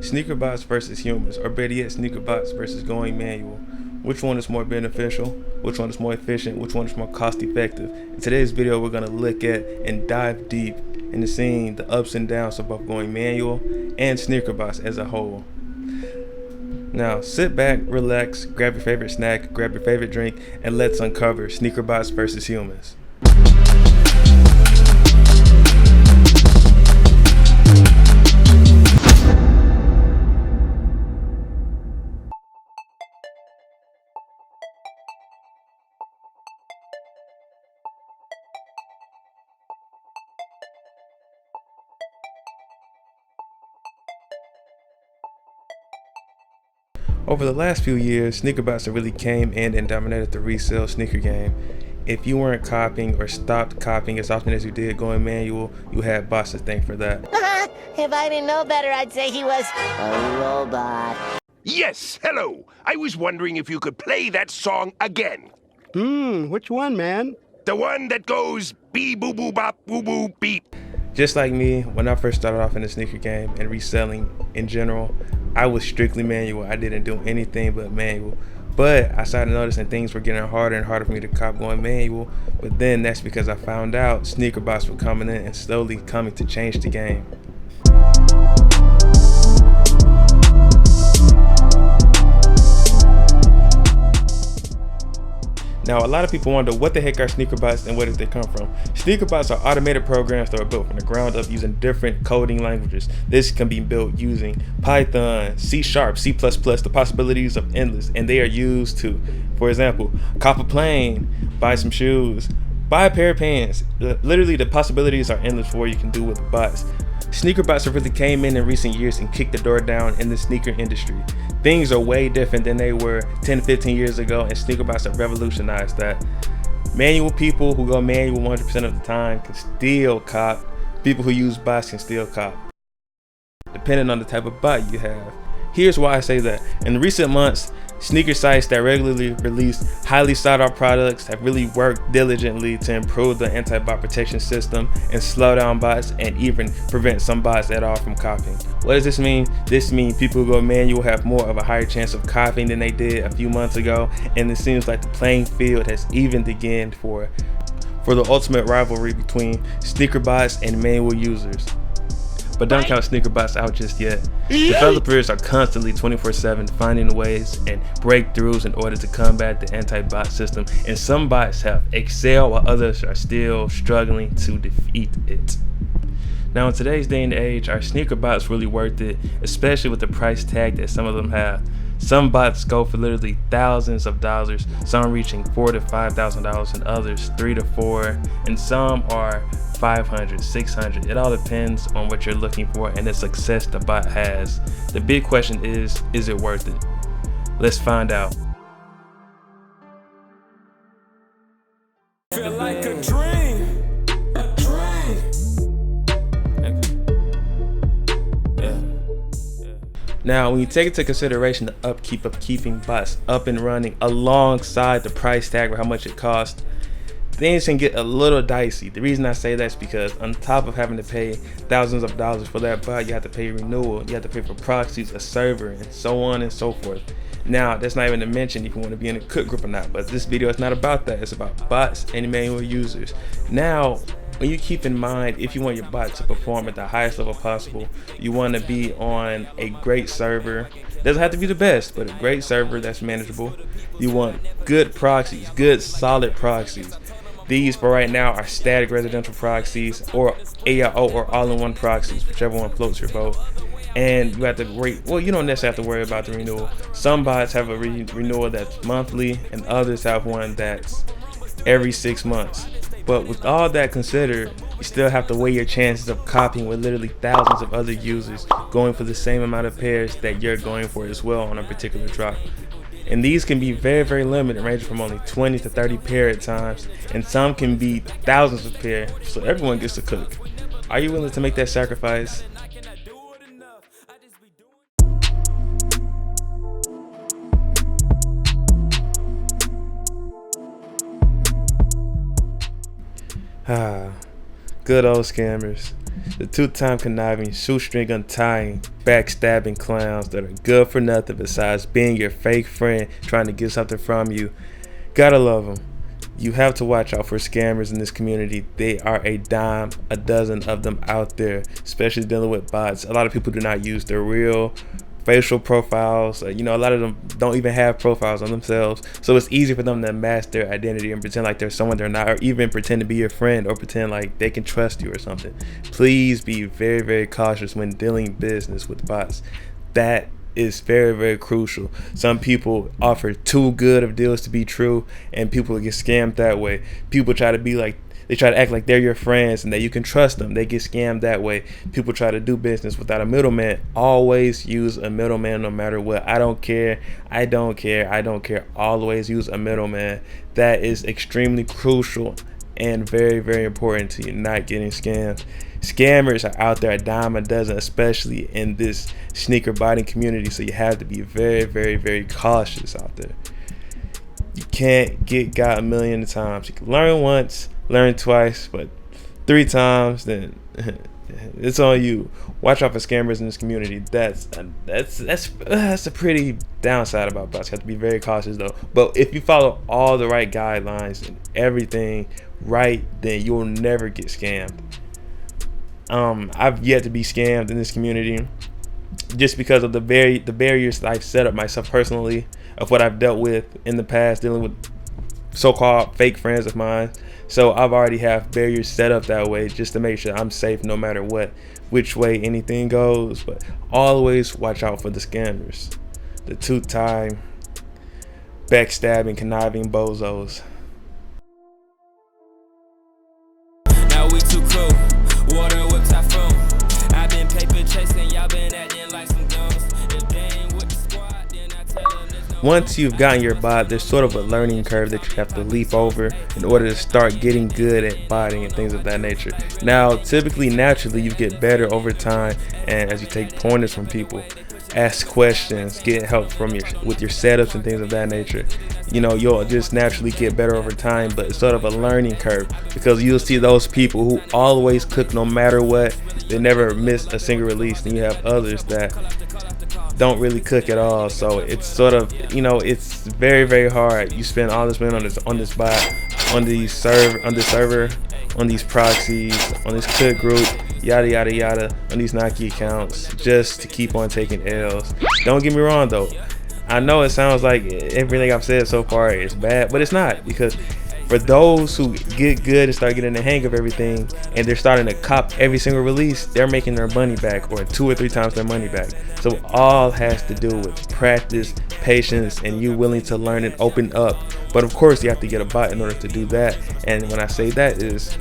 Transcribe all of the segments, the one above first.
Sneaker bots versus humans, or better yet, sneaker bots versus going manual. Which one is more beneficial? Which one is more efficient? Which one is more cost effective? In today's video, we're going to look at and dive deep into seeing the ups and downs of both going manual and sneaker bots as a whole. Now, sit back, relax, grab your favorite snack, grab your favorite drink, and let's uncover sneaker bots versus humans. Over the last few years, sneaker bots have really came in and dominated the resale sneaker game. If you weren't copying or stopped copying as often as you did going manual, you had bots to thank for that. If I didn't know better, I'd say he was a robot. Yes, hello. I was wondering if you could play that song again. Which one, man? The one that goes bee boo boo bop boo boo beep. Just like me, when I first started off in the sneaker game and reselling in general, I was strictly manual. I didn't do anything but manual. But I started noticing things were getting harder and harder for me to cop going manual. But then that's because I found out sneaker bots were coming in and slowly coming to change the game. Now, a lot of people wonder what the heck are sneaker bots and where did they come from? Sneaker bots are automated programs that are built from the ground up using different coding languages. This can be built using Python, C#, C++. The possibilities are endless, and they are used to, for example, cop a plane, buy some shoes, buy a pair of pants. Literally, the possibilities are endless for what you can do with bots. Sneaker bots have really came in recent years and kicked the door down in the sneaker industry. Things are way different than they were 10, 15 years ago, and sneaker bots have revolutionized that. Manual people who go manual 100% of the time can still cop. People who use bots can still cop, depending on the type of bot you have. Here's why I say that. In recent months, sneaker sites that regularly release highly sought out products have really worked diligently to improve the anti-bot protection system and slow down bots and even prevent some bots at all from copying. What does this mean? This means people who go manual have more of a higher chance of copying than they did a few months ago, and it seems like the playing field has evened again for the ultimate rivalry between sneaker bots and manual users. But don't count sneaker bots out just yet. Developers are constantly 24/7 finding ways and breakthroughs in order to combat the anti-bot system, and some bots have excelled while others are still struggling to defeat it. Now, in today's day and age, are sneaker bots really worth it, especially with the price tag that some of them have? Some bots go for literally thousands of dollars, some reaching $4,000 to $5,000 and others $3,000 to $4,000, and some are $500, $600. It all depends on what you're looking for and the success the bot has. The big question is it worth it? Let's find out. Feel like a dream, a dream. Now, when you take into consideration the upkeep of keeping bots up and running alongside the price tag or how much it costs, things can get a little dicey. The reason I say that is because on top of having to pay thousands of dollars for that bot, you have to pay renewal, you have to pay for proxies, a server, and so on and so forth. Now, that's not even to mention if you want to be in a cook group or not, but this video is not about that. It's about bots and manual users. Now, when you keep in mind, if you want your bot to perform at the highest level possible, you want to be on a great server. Doesn't have to be the best, but a great server that's manageable. You want good proxies, good solid proxies. These for right now are static residential proxies or AIO or all-in-one proxies, whichever one floats your boat. And you have to wait. Well, you don't necessarily have to worry about the renewal. Some bots have a renewal that's monthly, and others have one that's every 6 months. But with all that considered, you still have to weigh your chances of copying with literally thousands of other users going for the same amount of pairs that you're going for as well on a particular drop. And these can be very, very limited, ranging from only 20 to 30 pair at times, and some can be thousands of pair, so everyone gets to cook. Are you willing to make that sacrifice? Good old scammers. The two-time conniving, shoestring untying, backstabbing clowns that are good for nothing besides being your fake friend trying to get something from you. Gotta love them. You have to watch out for scammers in this community. They are a dime a dozen of them out there, especially dealing with bots. A lot of people do not use their real facial profiles. A lot of them don't even have profiles on themselves, so it's easy for them to mask their identity and pretend like they're someone they're not, or even pretend to be your friend, or pretend like they can trust you or something. Please be very, very cautious when dealing business with bots. That is very, very crucial. Some people offer too good of deals to be true, and people get scammed that way. People try to act like they're your friends and that you can trust them. They get scammed that way. People try to do business without a middleman. Always use a middleman no matter what. I don't care. Always use a middleman. That is extremely crucial and very, very important to you not getting scammed. Scammers are out there a dime a dozen, especially in this sneaker buying community, so you have to be very, very, very cautious out there. You can't get got a million times. You can learn once, learn twice, but 3 times, then it's on you. Watch out for scammers in this community. That's a pretty downside about bots. You have to be very cautious though. But if you follow all the right guidelines and everything right, then you'll never get scammed. I've yet to be scammed in this community just because of the barriers that I've set up myself personally, of what I've dealt with in the past dealing with so-called fake friends of mine. So I've already have barriers set up that way just to make sure I'm safe no matter which way anything goes. But always watch out for the scammers, the two-time backstabbing, conniving bozos. Now we too cool. Water whip typhoon. I've been paper chasing, y'all been acting like some guns. If they ain't with the squad, then I tell them there's no. Once you've gotten your bot, there's sort of a learning curve that you have to leap over in order to start getting good at botting and things of that nature. Now, typically, naturally, you get better over time, and as you take pointers from people, ask questions, get help with your setups and things of that nature, you'll just naturally get better over time. But it's sort of a learning curve, because you'll see those people who always cook no matter what. They never miss a single release, and you have others that don't really cook at all. So it's sort of, it's very, very hard. You spend all this money on this bot, on this server, on these proxies, on this cook group, yada yada yada, on these Nike accounts, just to keep on taking L's. Don't get me wrong though, I know it sounds like everything I've said so far is bad, but it's not, because for those who get good and start getting the hang of everything, and they're starting to cop every single release, they're making their money back, or 2 or 3 times their money back. So all has to do with practice, patience, and you willing to learn and open up. But of course you have to get a bot in order to do that. And when I say that is,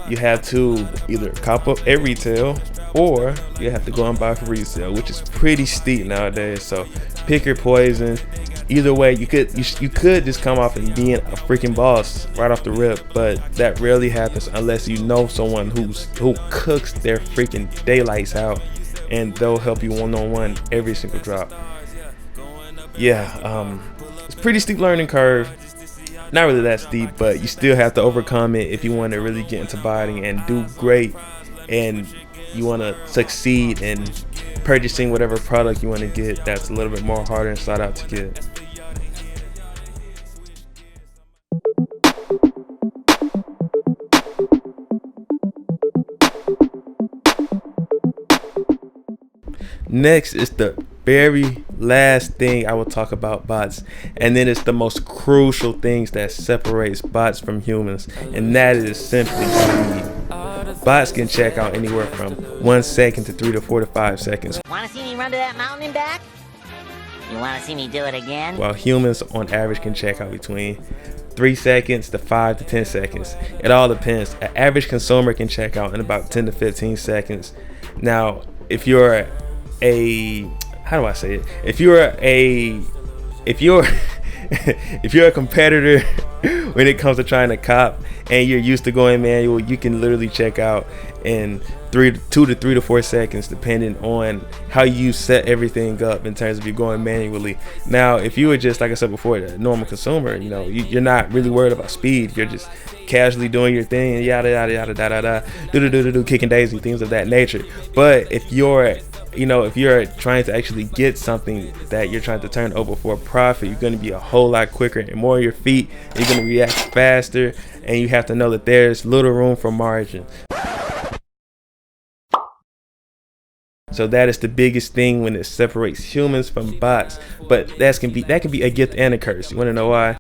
you have to either cop up at retail, or you have to go and buy for resale, which is pretty steep nowadays. So pick your poison. Either way, you could just come off and being a freaking boss right off the rip, but that rarely happens unless you know someone who cooks their freaking daylights out, and they'll help you one-on-one every single drop. Yeah, it's pretty steep learning curve. Not really that steep, but you still have to overcome it if you want to really get into botting and do great, and you want to succeed in purchasing whatever product you want to get that's a little bit more harder and sought out to get. Next is the very last thing I will talk about bots, and then it's the most crucial things that separates bots from humans, and that is simply speed. Bots can check out anywhere from 1 second to 3 to 4 to 5 seconds. Want to see me run to that mountain and back? You want to see me do it again? While humans on average can check out between 3 seconds to 5 to 10 seconds. It all depends. An average consumer can check out in about 10 to 15 seconds. Now, if you're a if you're a competitor when it comes to trying to cop and you're used to going manual, you can literally check out in 2 to 3 to 4 seconds, depending on how you set everything up in terms of you going manually. Now, if you were just, like I said before, the normal consumer, you know, you're not really worried about speed. You're just casually doing your thing, yada yada yada da da da, do kicking daisy, things of that nature. But if you're trying to actually get something that you're trying to turn over for a profit, you're going to be a whole lot quicker and more on your feet. You're going to react faster, and you have to know that there's little room for margin. So that is the biggest thing when it separates humans from bots. But that can be a gift and a curse. You want to know why?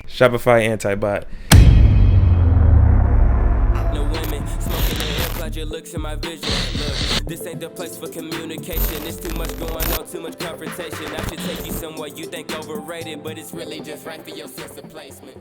Shopify anti-bot. No women smoking the air, cloud your looks in my vision. Look, this ain't the place for communication. There's too much going on, too much confrontation. I should take you somewhere you think overrated, but it's really just right for your sense of placement.